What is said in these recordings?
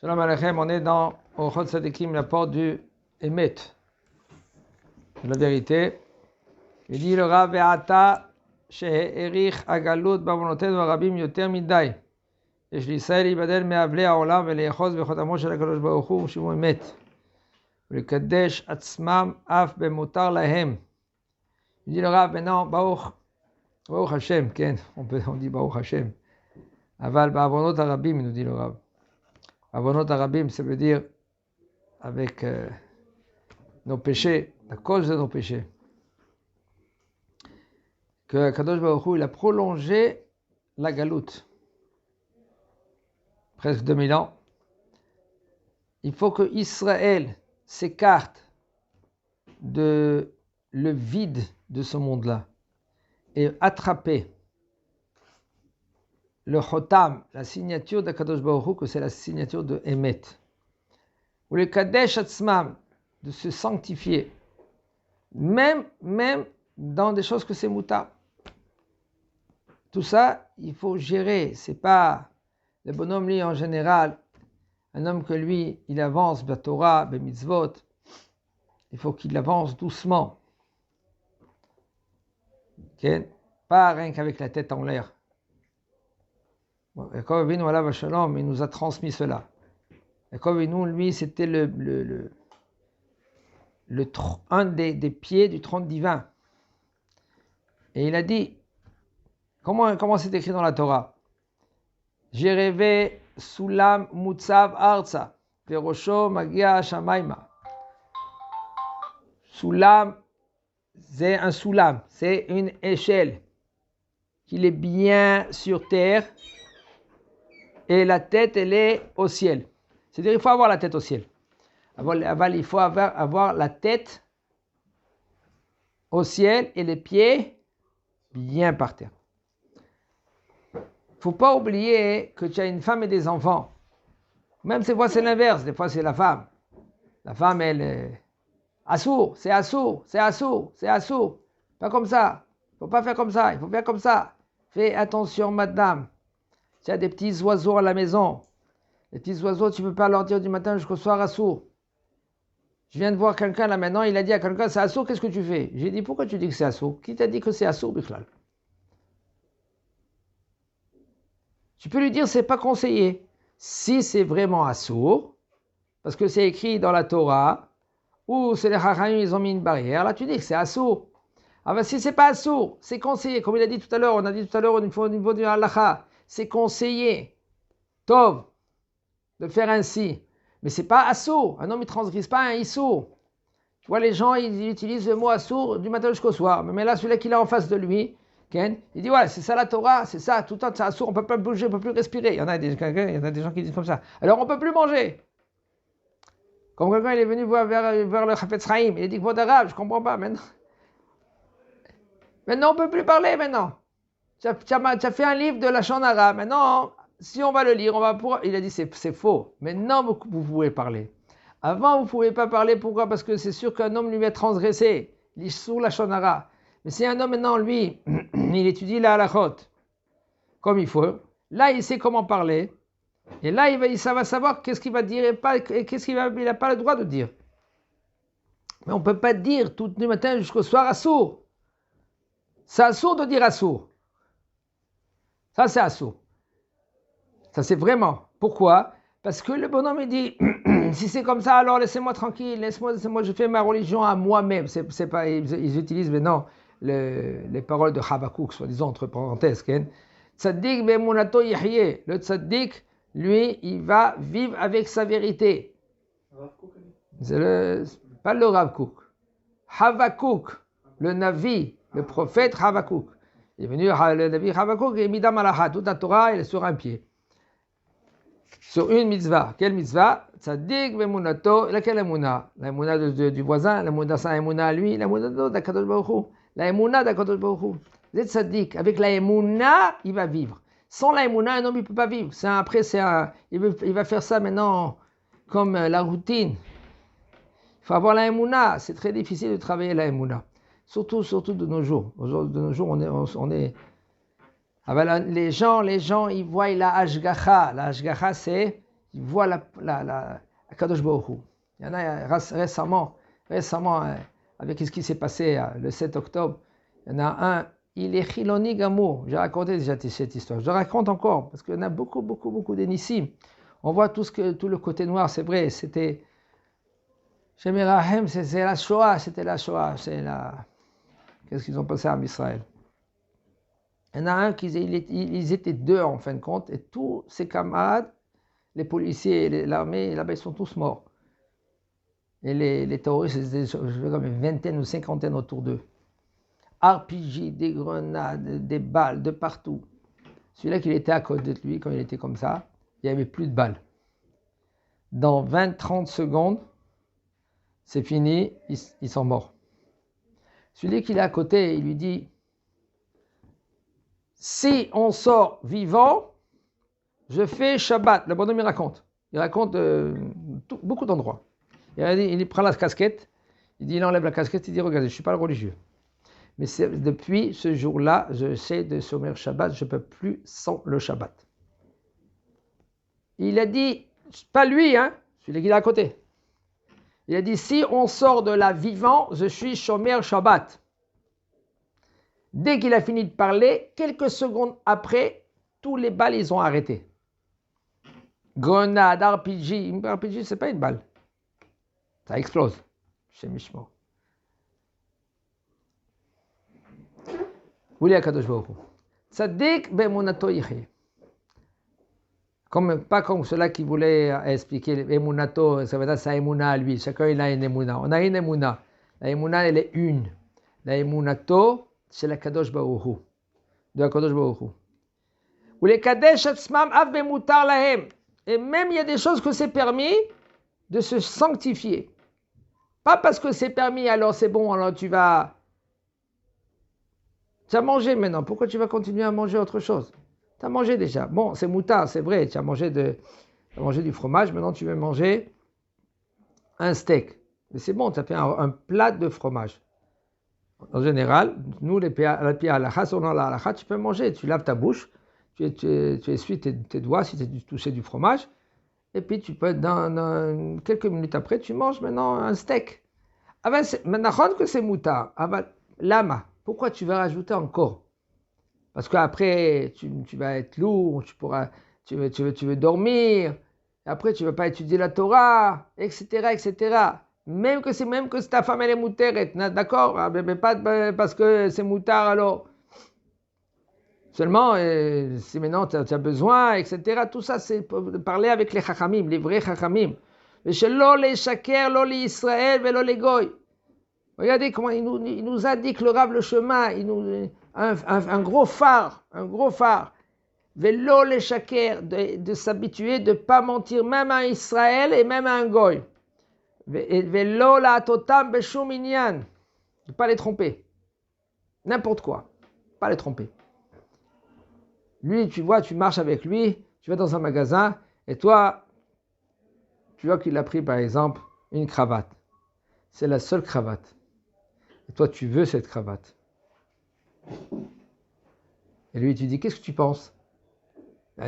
Shalom Aleichem, on est dans Orchot Tzadikim, l'apport du Emet, de la vérité. Il dit le Rav Ve'ata she'erich agalut b'avonotenu harabim yoter midai. יש לישראל להיבדל מאבלי העולם ולאחוז בחותמו של הקדוש ברוך הוא שהוא אמת ולקדש עצמם אף במותר להם. Il dit le Rav, maintenant, Baruch Hashem, כן, on dit Baruch Hashem. אבל בעוונות הרבים, nous dit le Rav. Avonot Arabim, ça veut dire avec nos péchés, la cause de nos péchés. Que Kadosh Baruch Hu, il a prolongé la galoute. Presque 2000 ans. Il faut que Israël s'écarte de le vide de ce monde-là et attraper le chotam, la signature de Kadosh Baruch Hu, que c'est la signature de Emet. Ou le Kadesh Atzmam, de se sanctifier, même dans des choses que c'est mouta. Tout ça, il faut gérer. C'est pas le bonhomme, lui, en général, un homme que lui, il avance, Torah, mitzvot, il faut qu'il avance doucement. Okay? Pas rien qu'avec la tête en l'air. Yaakov Avinu alav shalom, il nous a transmis cela. Yaakov Avinu, lui, c'était un des pieds du trône divin. Et il a dit, comment c'est écrit dans la Torah? J'ai rêvé Sulam Mutzav Arza, Verosho Magia Shamaima. Sulam, c'est un Sulam, c'est une échelle qu'il est bien sur terre. Et la tête, elle est au ciel. C'est-à-dire qu'il faut avoir la tête au ciel. Il faut avoir la tête au ciel et les pieds bien par terre. Il ne faut pas oublier que tu as une femme et des enfants. Même des fois, c'est l'inverse. Des fois, c'est la femme. La femme, elle est assour, c'est assour, c'est assour, c'est assour. Pas comme ça. Il ne faut pas faire comme ça. Il faut faire comme ça. Fais attention, madame. Tu as des petits oiseaux à la maison. Les petits oiseaux, tu ne peux pas leur dire du matin jusqu'au soir assourd. Je viens de voir quelqu'un là maintenant, il a dit à quelqu'un, c'est assourd, qu'est-ce que tu fais? J'ai dit, pourquoi tu dis que c'est assourd? Qui t'a dit que c'est assourd, Bichlal? Tu peux lui dire, c'est pas conseillé. Si c'est vraiment assourd, parce que c'est écrit dans la Torah, ou c'est les Chachamim, ils ont mis une barrière, là tu dis que c'est assourd. Ah ben si c'est pas assourd, c'est conseillé, comme il a dit tout à l'heure, on a dit tout à l'heure au niveau du halakha. C'est conseillé, tov, de faire ainsi. Mais c'est pas assourd. Un homme, il ne transgresse pas un issour. Tu vois, les gens, ils utilisent le mot assourd du matin jusqu'au soir. Mais là, celui-là qu'il a en face de lui, Ken, il dit, ouais, c'est ça la Torah, c'est ça, tout le temps, c'est assourd, on ne peut pas bouger, on ne peut plus respirer. Il y en a des gens qui disent comme ça. Alors, on ne peut plus manger. Comme quelqu'un, il est venu voir vers le Chafetz Chaim, il a dit, votre arabe, je ne comprends pas maintenant. Maintenant, on ne peut plus parler, maintenant. Tu as fait un livre de la Shonara. Maintenant, si on va le lire, on va pouvoir... Il a dit, c'est faux. Maintenant, vous pouvez parler. Avant, vous ne pouvez pas parler. Pourquoi? Parce que c'est sûr qu'un homme lui va transgresser. Il est sur la Shonara. Mais si un homme, maintenant, lui, il étudie la halachot comme il faut, là, il sait comment parler. Et là, il va savoir qu'est-ce qu'il va dire et qu'est-ce qu'il n'a pas le droit de dire. Mais on ne peut pas dire tout le matin jusqu'au soir assourd. C'est assourd de dire assourd. Ça, c'est assourd. Ça, c'est vraiment. Pourquoi? Parce que le bonhomme, il dit, si c'est comme ça, alors laissez-moi tranquille, laissez-moi, je fais ma religion à moi-même. C'est pas, ils utilisent maintenant les paroles de Habakkuk, soi-disant, entre parenthèses. Tzaddik be'emunato yihye. Le tzaddik, lui, il va vivre avec sa vérité. C'est pas le Rav Kook. Habakkuk, le Navi, le prophète Habakkuk. Il est venu, le Navi Habakkuk, et Midam Alaha, toute la Torah, il est sur un pied. Sur une mitzvah. Quelle mitzvah? Tzaddik ve'emunato. Laquelle emuna? La emuna du voisin, la emuna sa emuna à lui, la emuna d'Akadosh Baruch Hu. La emuna d'Akadosh Baruch Hu. Vous êtes tzaddik. Avec la emuna, il va vivre. Sans la emuna, un homme, il ne peut pas vivre. Il va faire ça maintenant comme la routine. Il faut avoir la emuna. C'est très difficile de travailler la emuna. Surtout de nos jours. De nos jours, on est les gens, ils voient la hashgacha. La hashgacha, c'est il voit la Kadosh Baruch Hu. Il y en a récemment, avec ce qui s'est passé le 7 octobre, il y en a un, il est Chiloni Gamour. J'ai raconté déjà cette histoire. Je le raconte encore, parce qu'il y en a beaucoup d'énissim. On voit tout le côté noir, c'est vrai, c'était... Shemirahem, c'est la Shoah, c'était la Shoah, Qu'est-ce qu'ils ont passé à Israël? Il y en a un, ils étaient deux en fin de compte, et tous ses camarades, les policiers et l'armée, là-bas, ils sont tous morts. Et les terroristes, ils étaient comme une vingtaine ou cinquantaine autour d'eux. RPG, des grenades, des balles, de partout. Celui-là qui était à côté de lui, quand il était comme ça, il n'y avait plus de balles. Dans 20-30 secondes, c'est fini, ils sont morts. Celui qui est à côté, il lui dit, si on sort vivant, je fais Shabbat. Le bonhomme, il raconte beaucoup d'endroits. Il prend la casquette, il enlève la casquette, il dit, regardez, je ne suis pas le religieux. Mais depuis ce jour-là, je sais de sommer Shabbat, je ne peux plus sans le Shabbat. Il a dit, pas lui, celui qui est à côté. Il a dit, si on sort de là vivant, je suis Shomer Shabbat. Dès qu'il a fini de parler, quelques secondes après, tous les balles, ils ont arrêté. Grenade, RPG. RPG, c'est pas une balle. Ça explose. Chez Mishmo. Voulez Akadosh Baruch Hu. Tzadik be'emunato yichye. Pas comme ceux-là qui voulaient expliquer emunato, ça veut dire sa emuna à lui. Chacun il a une emuna. On a une emuna. La emuna, elle est une. La emunato, c'est la Kadosh Baruch Hu. De la Kadosh Baruch Hu. Ou les kadesh atzmam av bemutar lahem. Et même il y a des choses que c'est permis de se sanctifier. Pas parce que c'est permis, alors c'est bon, alors tu as mangé maintenant, pourquoi tu vas continuer à manger autre chose? Tu as mangé déjà. Bon, c'est moutard, c'est vrai, tu as mangé du fromage, maintenant tu veux manger un steak. Mais c'est bon, tu as fait un plat de fromage. En général, nous, les pieds à la selon la halakha, tu peux manger, tu laves ta bouche, tu essuies tes doigts si tu as touché du fromage, et puis tu peux, dans quelques minutes après, tu manges maintenant un steak. Maintenant que c'est moutard, lama, pourquoi tu vas rajouter encore? Parce qu'après, tu vas être lourd, tu veux dormir, après tu ne vas pas étudier la Torah, etc. Même que ta femme elle est mouteret, d'accord? Mais pas parce que c'est moutard alors. Seulement, si maintenant tu as besoin, etc. Tout ça, c'est pour parler avec les chachamim, les vrais chachamim. Shelo le shaker, lo li Israël, velo le goy. Regardez comment il nous indique le Rav le chemin, un gros phare. Velo le shaker, de s'habituer, de ne pas mentir même à Israël et même à un goy. Velo la totam beshum inyan, de ne pas les tromper. N'importe quoi, pas les tromper. Lui, tu vois, tu marches avec lui, tu vas dans un magasin, et toi, tu vois qu'il a pris par exemple une cravate. C'est la seule cravate. Et toi, tu veux cette cravate. Et lui, tu dis, qu'est-ce que tu penses?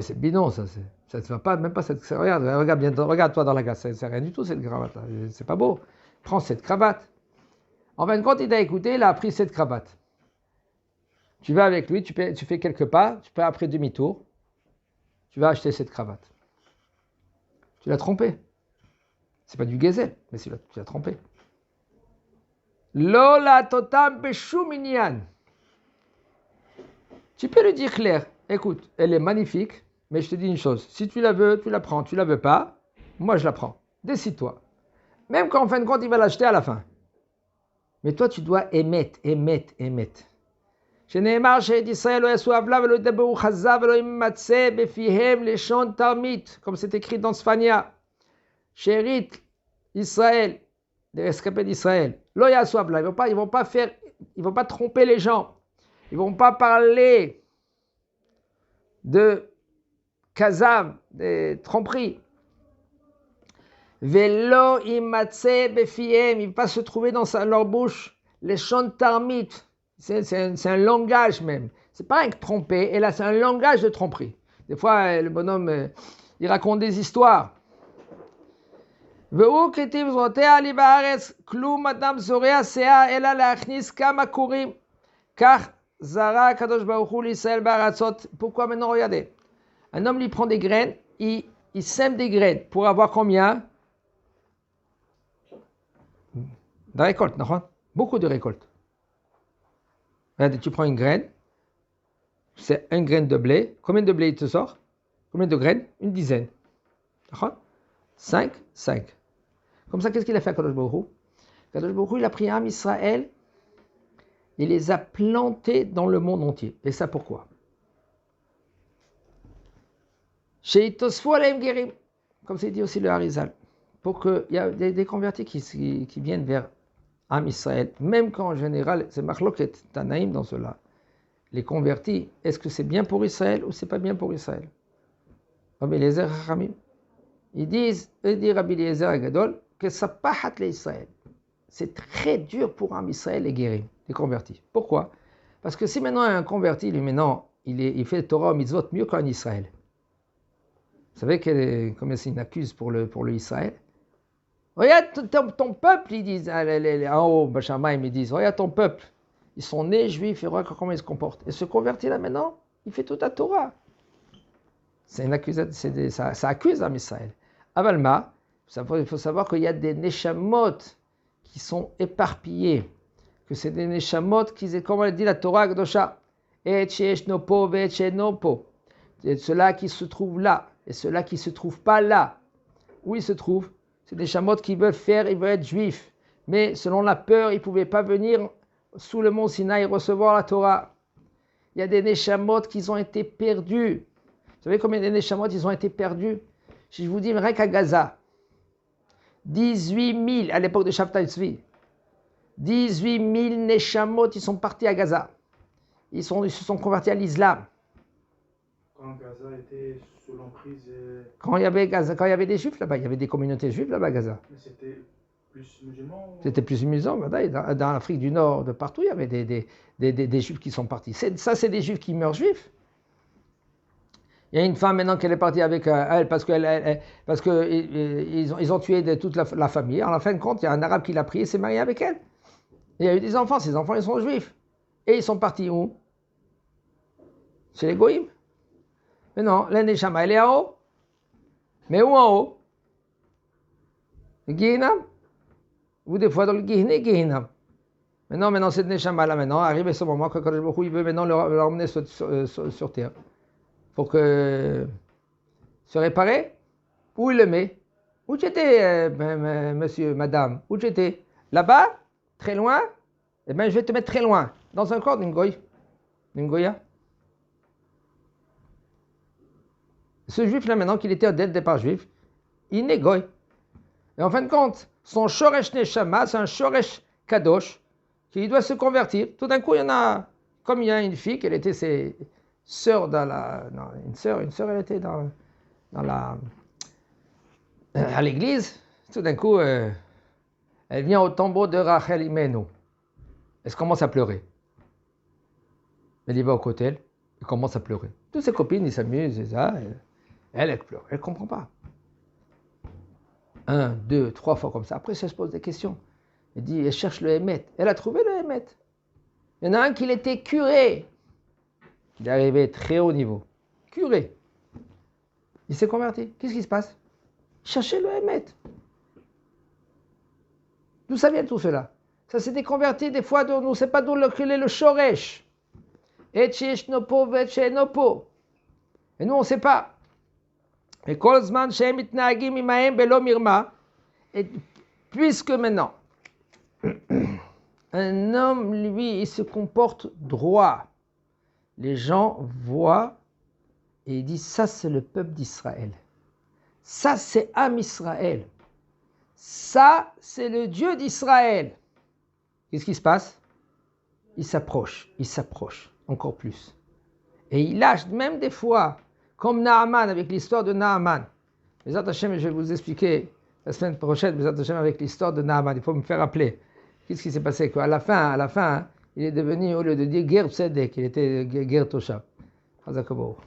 C'est bidon, ça ne va pas, même pas cette cravate. Regarde-toi dans la glace, c'est rien du tout cette cravate-là. C'est pas beau. Prends cette cravate. En fin de compte, il t'a écouté, il a pris cette cravate. Tu vas avec lui, tu fais quelques pas, tu fais après demi-tour, tu vas acheter cette cravate. Tu l'as trompé. C'est pas du gazelle, mais tu l'as trompé. Lola totam beshum inyan. Tu peux lui dire clair, écoute, elle est magnifique, mais je te dis une chose, si tu la veux, tu la prends, tu la veux pas, moi je la prends. Décide-toi. Même quand en fin de compte, il va l'acheter à la fin. Mais toi, tu dois émettre. שנאמר שאת ישראל לא יעשו עוולה ולא ידברו חזה ולא ימצא בפיהם לשון תרמית, comme c'est écrit dans Sfania. Sherit Israël, les rescapés d'Israël, לא יעשו עוולה, ils vont pas tromper les gens, ils vont pas parler de kazav, de tromperie. ולא ימצא בפיהם, il ne va pas se trouver dans leur bouche לשון תרמית. C'est un langage même. C'est pas un tromper, et là c'est un langage de tromperie. Des fois, le bonhomme, Il raconte des histoires. והוא כתיב זרועותיה לי בארץ, כלום אדם זורע שאה אלא להכניס כמה כורים. כך זרע הקדוש ברוך הוא לישראל בארצות. Pourquoi maintenant, regardez. Un homme lui prend des graines, il sème des graines pour avoir combien? De récolte, non? Beaucoup de récoltes. Regardez, tu prends une graine, c'est une graine de blé. Combien de blé il te sort? Combien de graines? Une dizaine. D'accord? 5. Comme ça, qu'est-ce qu'il a fait à Kadosh Baruch Hu? Kadosh Baruch Hu, il a pris un Israël, il les a plantés dans le monde entier. Et ça pourquoi? Chez Tosfo Aleim Gerim, comme c'est dit aussi le Harizal, pour qu'il y a des convertis qui viennent vers Am Israël, même quand en général, c'est Machloket Tanaïm dans cela. Les convertis, est-ce que c'est bien pour Israël ou c'est pas bien pour Israël? Rabbi Eliezer Chachamim, ils disent, dit Rabbi Eliezer Agadol, que ça pahat l'Israël. C'est très dur pour Am Israël les guérir, les convertis. Pourquoi? Parce que si maintenant un converti, lui maintenant, il fait le Torah au mitzvot mieux qu'un Israël. Vous savez combien c'est une accuse pour le Israël? Regarde ton peuple, ils disent, en haut, Bachamaim, ils disent, regarde ton peuple, ils sont nés juifs, et regarde comment ils se comportent. Et ce converti là maintenant, il fait toute la Torah. C'est une accusation, ça accuse Am Israël. Avalma, il faut savoir qu'il y a des neshamot qui sont éparpillés, que c'est des neshamot qui, comme elle dit la Torah Gdosha, et ceux-là qui se trouvent là, et ceux-là qui ne se trouvent pas là. Où ils se trouvent? C'est des neshamot qui veulent être juifs, mais selon la peur, ils ne pouvaient pas venir sous le mont Sinaï recevoir la Torah. Il y a des neshamot qui ont été perdus. Vous savez combien de neshamot ils ont été perdus? Si je vous dis, rien qu'à Gaza, 18 000 à l'époque de Shabtai Tzvi, 18 000 neshamot, ils sont partis à Gaza. Ils se sont convertis à l'islam. Quand Gaza était sous l'emprise. Quand il y avait des juifs là-bas, il y avait des communautés juives là-bas à Gaza. Mais c'était plus musulman? C'était plus musulman. Dans l'Afrique du Nord, de partout, il y avait des juifs qui sont partis. Ça, c'est des juifs qui meurent juifs. Il y a une femme maintenant qui est partie avec elle parce qu'ils ont tué toute la famille. En fin de compte, il y a un arabe qui l'a pris et s'est marié avec elle. Il y a eu des enfants. Ces enfants, ils sont juifs. Et ils sont partis où? Chez les goïms. Mais non, l'Neshama, elle est en haut. Mais où en haut? Le Gehinam. Ou des fois dans le Gehinam. Maintenant, cette Neshama là, maintenant, arrive à ce moment que Kadosh Baruch Hu, il veut maintenant le ramener sur terre. Pour que se réparer. Où il le met? Où tu étais, monsieur, madame? Où tu étais? Là-bas? Très loin? Eh bien, je vais te mettre très loin. Dans un corps d'une goya. Ce juif-là, maintenant qu'il était dès le départ juif, il n'est goy. Et en fin de compte, son shoresh neshama, c'est un shoresh kadosh, qui doit se convertir. Tout d'un coup, il y en a, comme il y a une fille, qu'elle était ses sœurs une sœur, elle était à l'église. Tout d'un coup, elle vient au tombeau de Rachel Imenu. Elle commence à pleurer. Elle y va au côté, elle commence à pleurer. Toutes ses copines, ils s'amusent, et ça. Elle pleure, elle ne comprend pas. 1, 2, 3 fois comme ça. Après, elle se pose des questions. Elle dit, elle cherche le Hémet. Elle a trouvé le Hémet. Il y en a un qui était curé. Il est arrivé très haut niveau. Curé. Il s'est converti. Qu'est-ce qui se passe? Cherchez le Hémet. D'où ça vient tout cela? Ça s'était converti des fois, on ne sait pas d'où le Shoresh. Et nous, on ne sait pas. Et puisque maintenant, un homme, lui, il se comporte droit, les gens voient et ils disent, ça c'est le peuple d'Israël. Ça c'est Am Israël. Ça c'est le Dieu d'Israël. Qu'est-ce qui se passe? Il s'approche encore plus. Et il lâche même des fois, comme Naaman, avec l'histoire de Naaman. Bezat Hashem, je vais vous expliquer la semaine prochaine, Bezat Hashem, avec l'histoire de Naaman. Il faut me faire rappeler. Qu'est-ce qui s'est passé? À la fin, il est devenu, au lieu de dire Ger Tzedek, il était Ger Toshav. Chazak Baruch.